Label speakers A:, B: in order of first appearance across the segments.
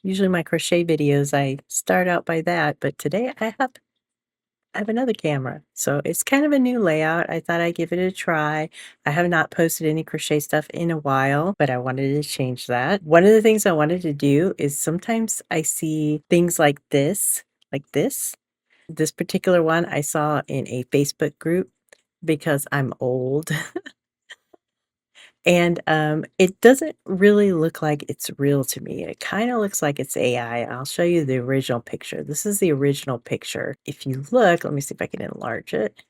A: Usually my crochet videos, I start out by that, but today I have another camera. So it's kind of a new layout. I thought I'd give it a try. I have not posted any crochet stuff in a while, but I wanted to change that. One of the things I wanted to do is sometimes I see things like this, like this. This particular one I saw in a Facebook group because I'm old. And, it doesn't really look like it's real to me. It kinda looks like it's AI. I'll show you the original picture. This is the original picture. If you look, let me see if I can enlarge it.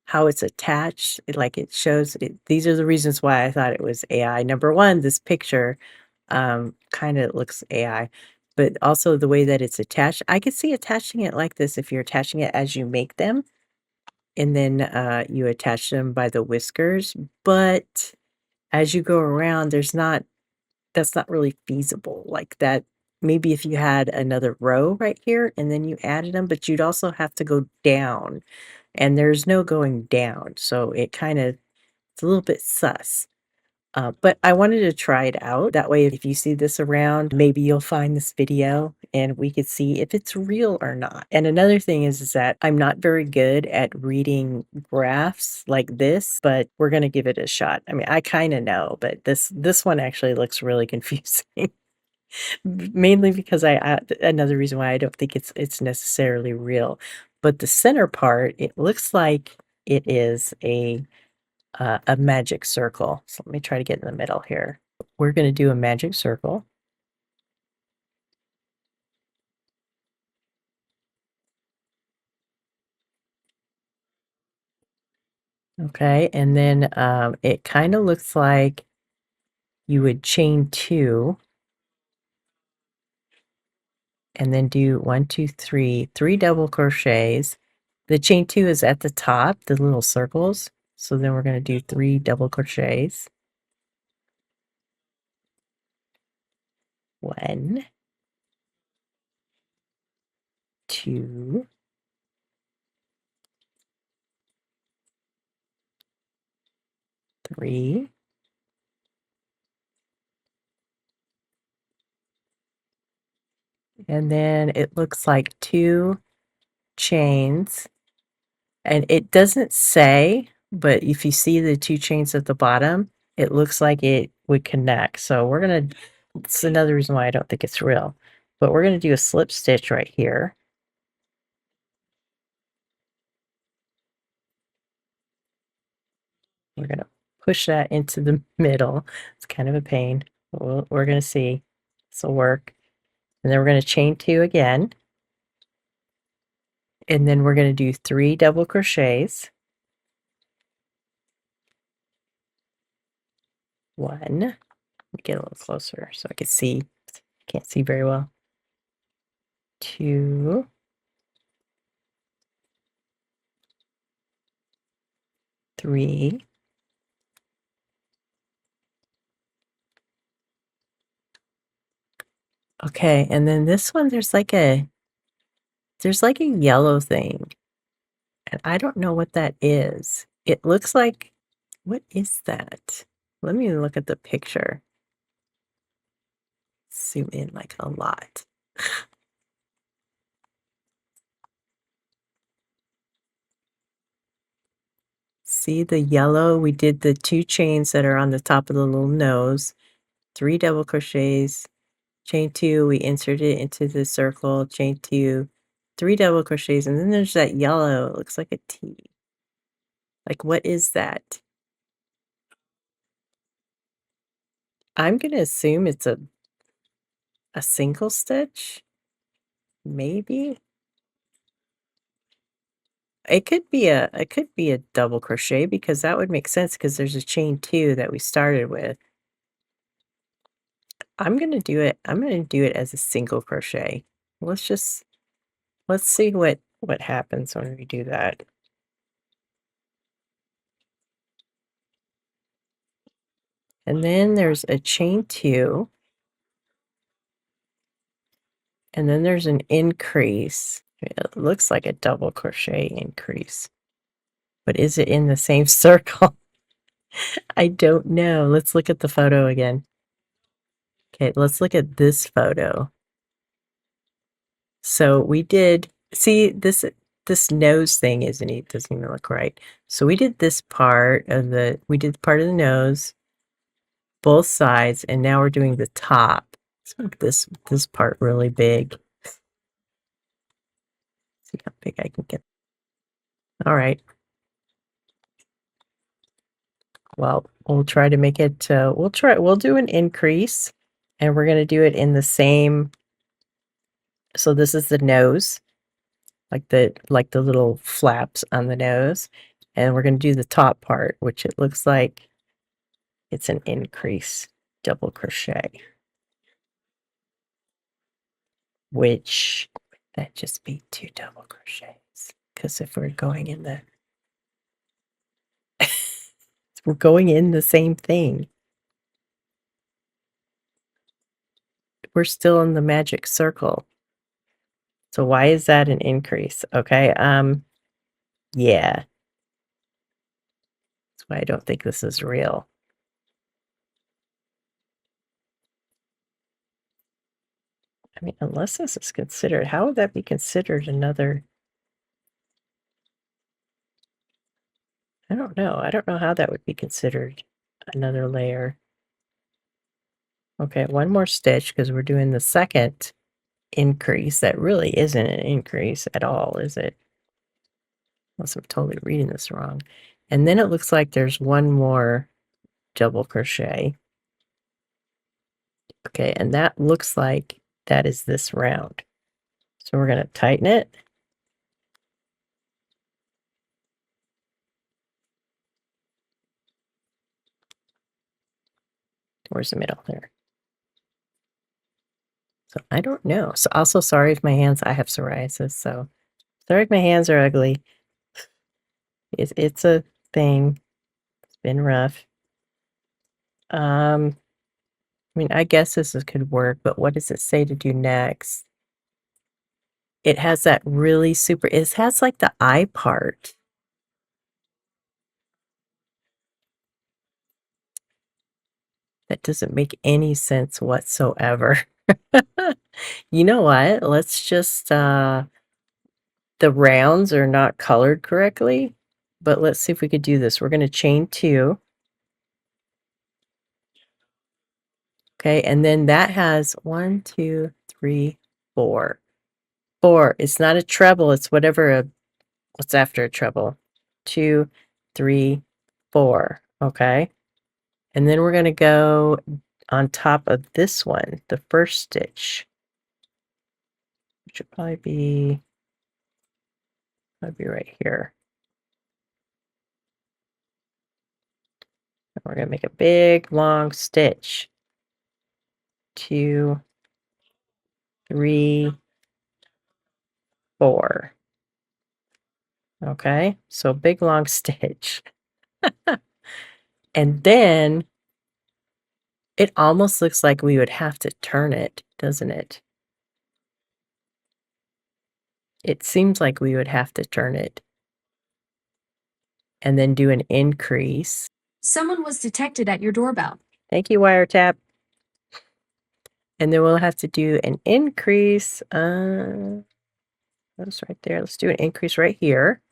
A: How it's attached, like, it shows it these are the reasons why I thought it was AI. Number 1, this picture, kinda looks AI, but also the way that it's attached. I could see attaching it like this if you're attaching it as you make them, and then, you attach them by the whiskers, but as you go around, that's not really feasible, like, that maybe if you had another row right here and then you added them, but you'd also have to go down, and there's no going down, so it's a little bit sus. But I wanted to try it out. That way, if you see this around, maybe you'll find this video and we could see if it's real or not. And another thing is that I'm not very good at reading graphs like this, but we're gonna give it a shot. I mean, I kind of know, but this one actually looks really confusing. Mainly because another reason why I don't think it's necessarily real. But the center part, it looks like it is a magic circle. So let me try to get in the middle here. We're going to do a magic circle. Okay, and then it kind of looks like you would chain two and then do 1, 2, 3, 3 double crochets. The chain two is at the top, the little circles. So then we're going to do 3 double crochets. 1, 2, 3, and then it looks like 2 chains. And it doesn't say, but if you see the 2 chains at the bottom, it looks like it would connect. So we're gonna it's another reason why I don't think it's real. But we're gonna do a slip stitch right here. We're gonna push that into the middle. It's kind of a pain. We're gonna see. This will work. And then we're gonna chain 2 again. And then we're gonna do 3 double crochets. 1. Let me get a little closer so I can see. Can't see very well. 2. 3. Okay, and then this one, there's like a yellow thing, and I don't know what that is. It looks like what is that? Let me look at the picture. Zoom in like a lot. See the yellow? We did the 2 chains that are on the top of the little nose, 3 double crochets, chain 2, we insert it into the circle, chain 2, 3 double crochets, and then there's that yellow, it looks like a T. Like, what is that? I'm gonna assume it's a single stitch? Maybe? It could be a double crochet because that would make sense because there's a chain 2 that we started with. I'm gonna do it as a single crochet. Let's see what happens when we do that. And then there's a chain 2, and then there's an increase. It looks like a double crochet increase. But is it in the same circle? I don't know. Let's look at the photo again. Okay, let's look at this photo. So we did see this nose thing doesn't even look right. So we did this part of we did part of the nose, both sides, and now we're doing the top. Let's make this part really big. See how big I can get. All right. Well, we'll try to make it, we'll do an increase, and we're going to do it in the same. So this is the nose, like the little flaps on the nose, and we're going to do the top part, which it looks like it's an increase double crochet, which that just be 2 double crochets, because if we're going in the we're going in the same thing. We're still in the magic circle. So why is that an increase? Okay, yeah. That's why I don't think this is real. I mean, unless this is considered, how would that be considered another? I don't know. I don't know how that would be considered another layer. Okay, one more stitch because we're doing the second increase. That really isn't an increase at all, is it? Unless I'm totally reading this wrong. And then it looks like there's one more double crochet. Okay, and that looks like that is this round. So we're going to tighten it. Towards the middle there. So I don't know. So also sorry if my hands, I have psoriasis, so sorry if my hands are ugly. It's a thing. It's been rough. I mean, I guess could work, but what does it say to do next? It has that really super, it has like the eye part. That doesn't make any sense whatsoever. You know what? Let's just, the rounds are not colored correctly, but let's see if we could do this. We're going to chain 2. Okay, and then that has 1, 2, 3, 4. 4. It's not a treble, it's what's after a treble. 2, 3, 4. Okay. And then we're going to go on top of this one, the first stitch, which would probably be right here. And we're going to make a big long stitch. 2, 3, 4. Okay, so big long stitch. And then it almost looks like we would have to turn it, doesn't it? It seems like we would have to turn it and then do an increase.
B: Someone was detected at your doorbell.
A: Thank you, wiretap. And then we'll have to do an increase. That's right there. Let's do an increase right here.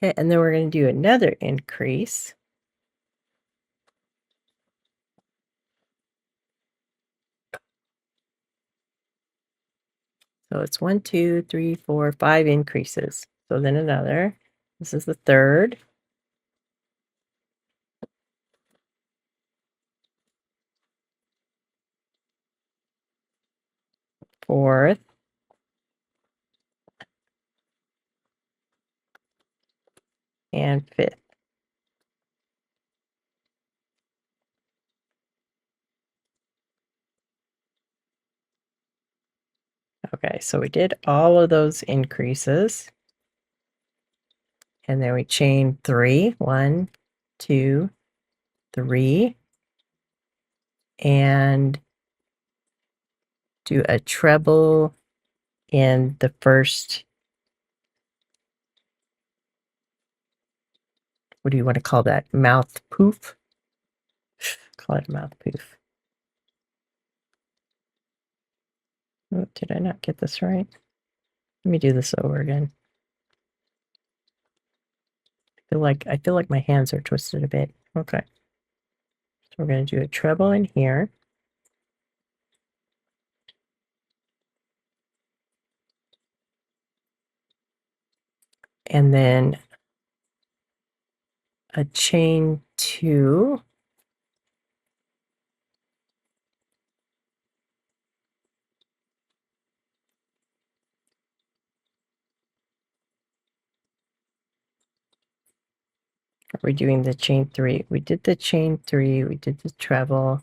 A: Okay, and then we're going to do another increase. So it's 1, 2, 3, 4, 5 increases. So then another. This is the third. Fourth. And fifth. Okay, so we did all of those increases. And then we chain 3. 1, 2, 3. And do a treble in the first, what do you want to call that? Mouth poof? Call it a mouth poof. Oh, did I not get this right? Let me do this over again. I feel like my hands are twisted a bit. Okay. So we're going to do a treble in here. And then a chain 2. Are we doing the chain 3? We did the chain 3. We did the treble.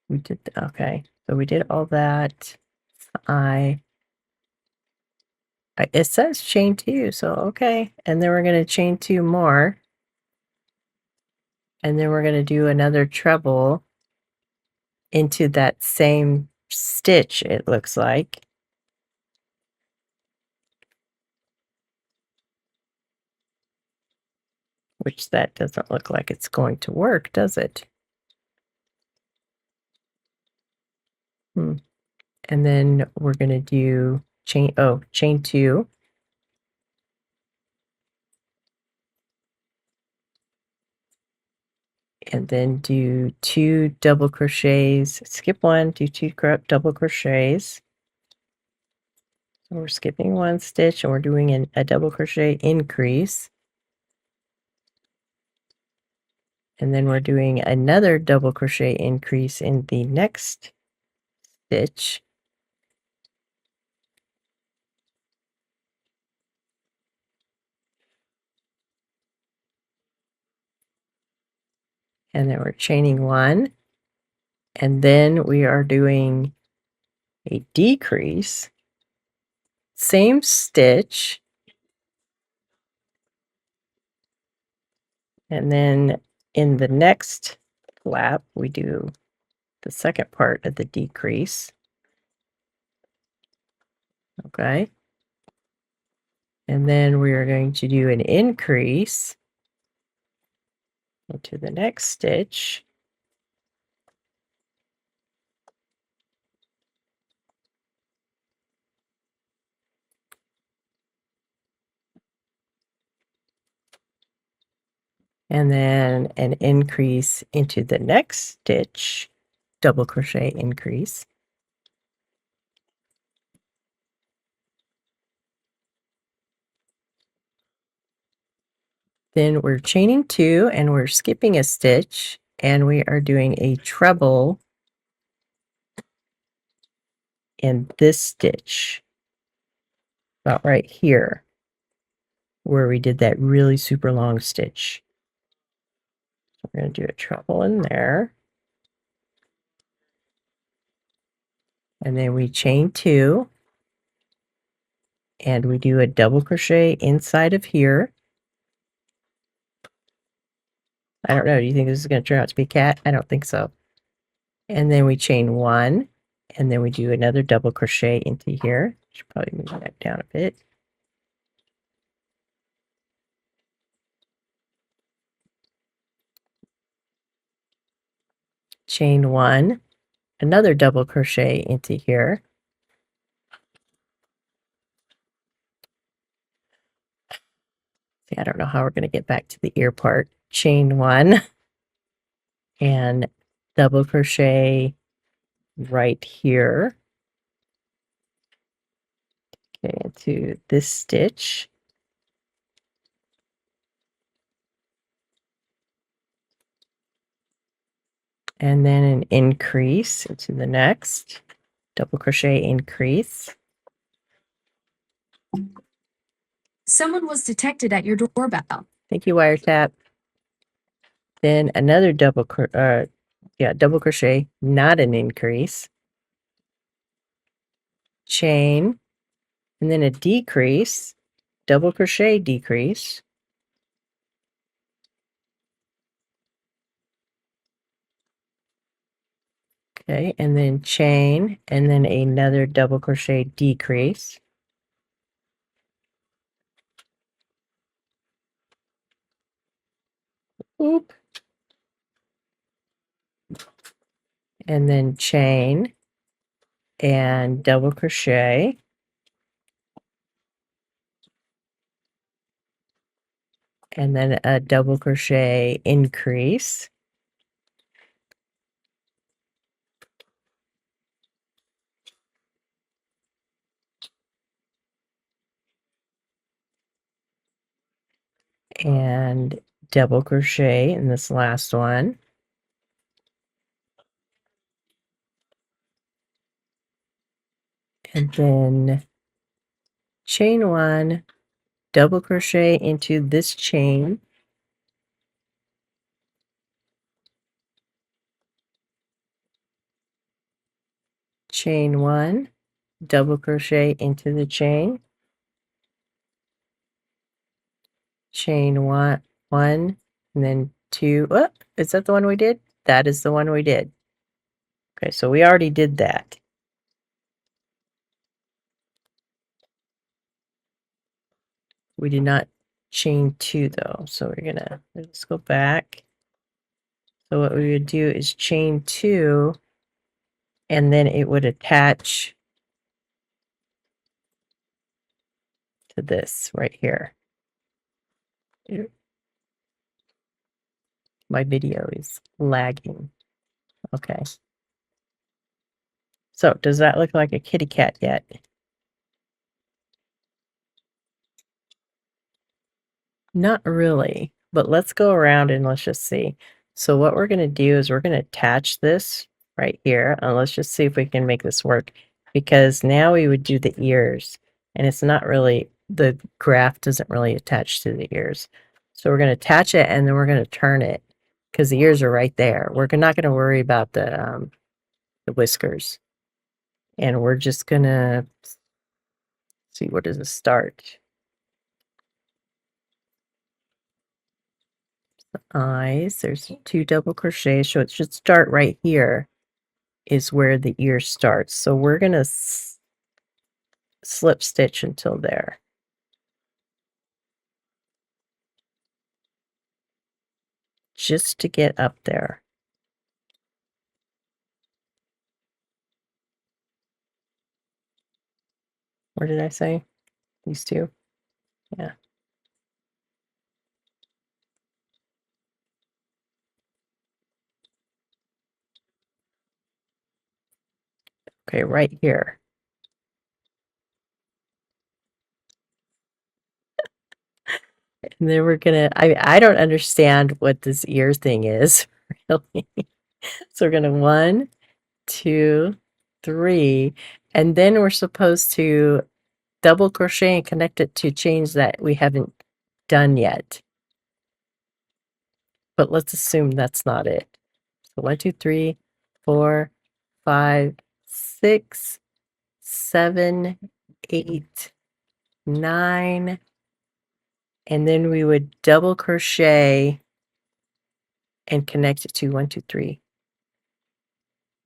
A: We did okay. So we did all that. It says chain 2, so okay. And then we're going to chain 2 more. And then we're going to do another treble into that same stitch, it looks like. Which that doesn't look like it's going to work, does it? And then we're going to do chain 2. And then do 2 double crochets. Skip 1, do 2 double crochets. So we're skipping 1 stitch and we're doing a double crochet increase. And then we're doing another double crochet increase in the next stitch. And then we're chaining 1. And then we are doing a decrease. Same stitch. And then in the next flap, we do the second part of the decrease. Okay. And then we are going to do an increase into the next stitch. And then an increase into the next stitch, double crochet increase. Then we're chaining 2 and we're skipping a stitch and we are doing a treble in this stitch, about right here, where we did that really super long stitch. So we're going to do a treble in there. And then we chain 2 and we do a double crochet inside of here. I don't know. Do you think this is going to turn out to be a cat? I don't think so. And then we chain 1 and then we do another double crochet into here. Should probably move that down a bit. Chain 1, another double crochet into here. See, I don't know how we're going to get back to the ear part. Chain 1 and double crochet right here. Okay, into this stitch. And then an increase into the next. Double crochet increase.
B: Someone was detected at your doorbell.
A: Thank you, wiretap. Then another double crochet, not an increase. Chain, and then a decrease, double crochet decrease. Okay, and then chain, and then another double crochet decrease. Oop. And then chain and double crochet. And then a double crochet increase. And double crochet in this last one. And then chain one, double crochet into this chain, chain one, double crochet into the chain one, and then two. Oh, is that the one we did? That is the one we did. Okay, so we already did that. We did not chain two though, so we're gonna, let's go back. So what we would do is chain two, and then it would attach to this right here. My video is lagging. Okay. So does that look like a kitty cat yet? Not really, but let's go around and let's just see. So what we're going to do is we're going to attach this right here, and let's just see if we can make this work, because now we would do the ears, and it's not really, the graph doesn't really attach to the ears. So we're going to attach it, and then we're going to turn it, because the ears are right there. We're not going to worry about the whiskers, and we're just going to see, where does it start? Eyes, there's 2 double crochets, so it should start right here is where the ear starts. So we're gonna slip stitch until there. Just to get up there. Where did I say? These two? Yeah. Okay, right here. And then we're gonna, I don't understand what this ear thing is, really. So we're gonna 1, 2, 3, and then we're supposed to double crochet and connect it to chains that we haven't done yet. But let's assume that's not it. So 1, 2, 3, 4, 5, 6, 7, 8, 9, and then we would double crochet and connect it to 1, 2, 3.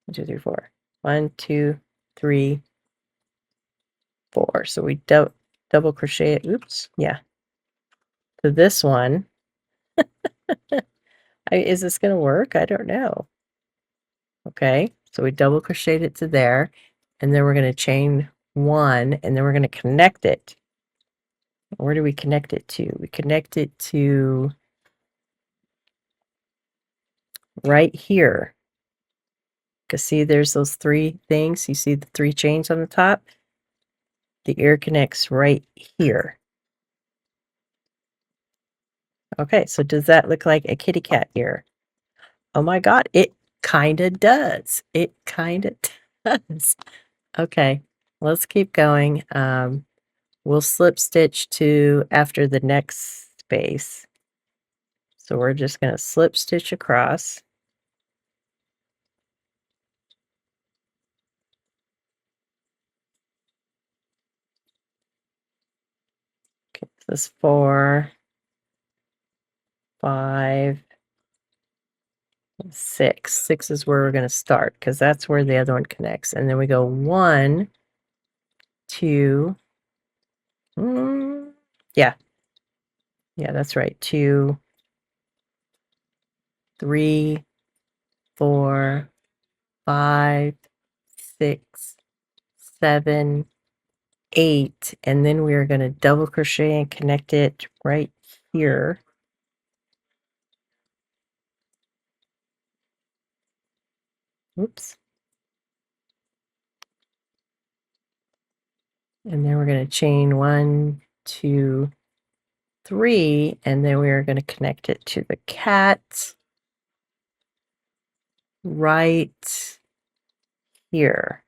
A: 1, 2, 3, 4. 1, 2, 3, 4. So we double crochet it. Oops, yeah. So this one, is this going to work? I don't know. Okay, so we double crocheted it to there, and then we're going to chain 1, and then we're going to connect it. Where do we connect it to? We connect it to right here. Because see, there's those 3 things. You see the 3 chains on the top? The ear connects right here. Okay, so does that look like a kitty cat ear? Oh my God, it kind of does. It kind of does. Okay, let's keep going. We'll slip stitch to after the next space. So we're just going to slip stitch across. Okay, this is 4, 5, 6. 6 is where we're going to start because that's where the other one connects. And then we go 1, 2, yeah. Yeah, that's right. 2, 3, 4, 5, 6, 7, 8, and then we are going to double crochet and connect it right here. Oops. And then we're going to chain 1, 2, 3, and then we are going to connect it to the cat right here,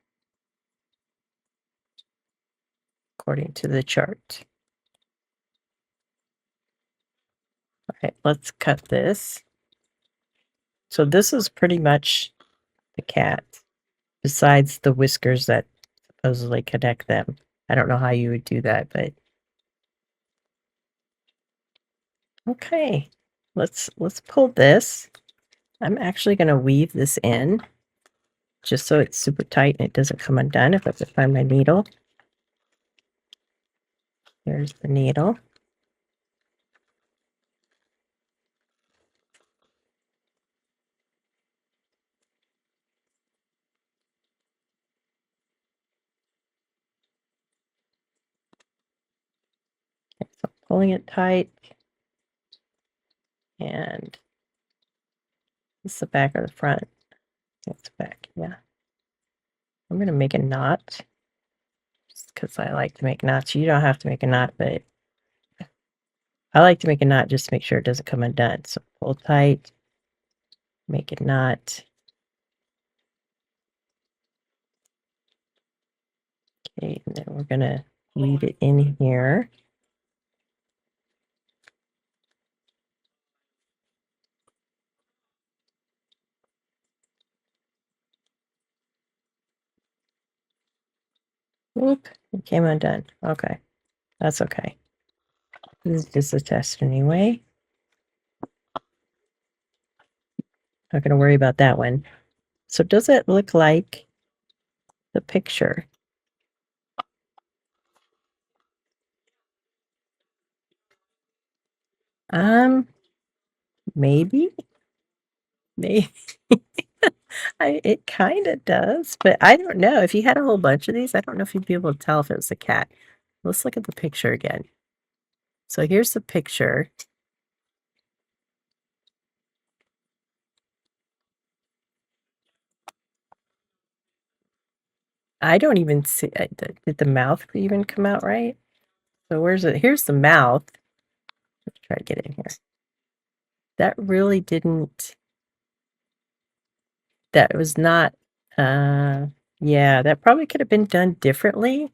A: according to the chart. All right, let's cut this. So this is pretty much the cat, besides the whiskers that supposedly connect them. I don't know how you would do that, but okay. Let's pull this. I'm actually going to weave this in just so it's super tight and it doesn't come undone. If I can find my needle. There's the needle. Okay, so I'm pulling it tight. And this is the back or the front? It's back, yeah. I'm going to make a knot just because I like to make knots. You don't have to make a knot, but I like to make a knot just to make sure it doesn't come undone. So pull tight, make a knot. Okay, and then we're going to weave it in here. Whoop, it came undone. Okay, that's okay. This is just a test anyway. Not going to worry about that one. So does it look like the picture? Maybe. Maybe. It kind of does, but I don't know. If you had a whole bunch of these, I don't know if you'd be able to tell if it was a cat. Let's look at the picture again. So here's the picture. I don't even see, did the mouth even come out right? So where's it? Here's the mouth. Let's try to get in here. That really didn't, that was not, yeah, that probably could have been done differently.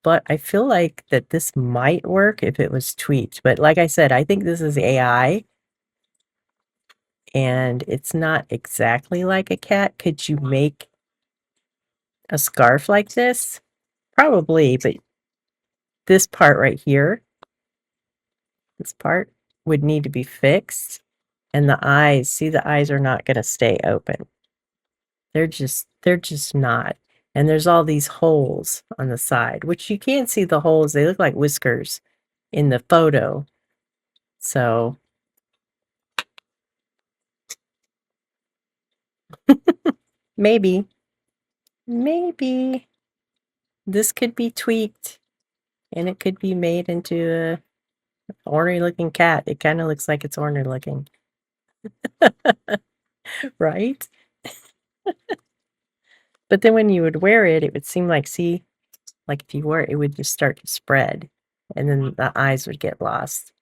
A: But I feel like that this might work if it was tweaked. But like I said, I think this is AI, and it's not exactly like a cat. Could you make a scarf like this? Probably, but this part right here, this part would need to be fixed. And the eyes, see, the eyes are not going to stay open. They're just not. And there's all these holes on the side, which you can't see the holes. They look like whiskers in the photo. So maybe this could be tweaked and it could be made into a ornery looking cat. It kind of looks like it's ornery looking, right? But then when you would wear it, it would seem like, see, like if you wore it, it would just start to spread and then the eyes would get lost.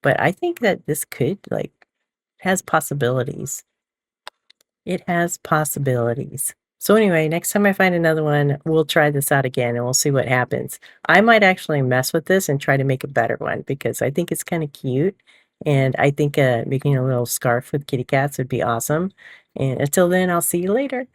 A: But I think that this could, like, has possibilities. It has possibilities. So anyway, next time I find another one, we'll try this out again and we'll see what happens. I might actually mess with this and try to make a better one because I think it's kind of cute. And I think making a little scarf with kitty cats would be awesome. And until then, I'll see you later.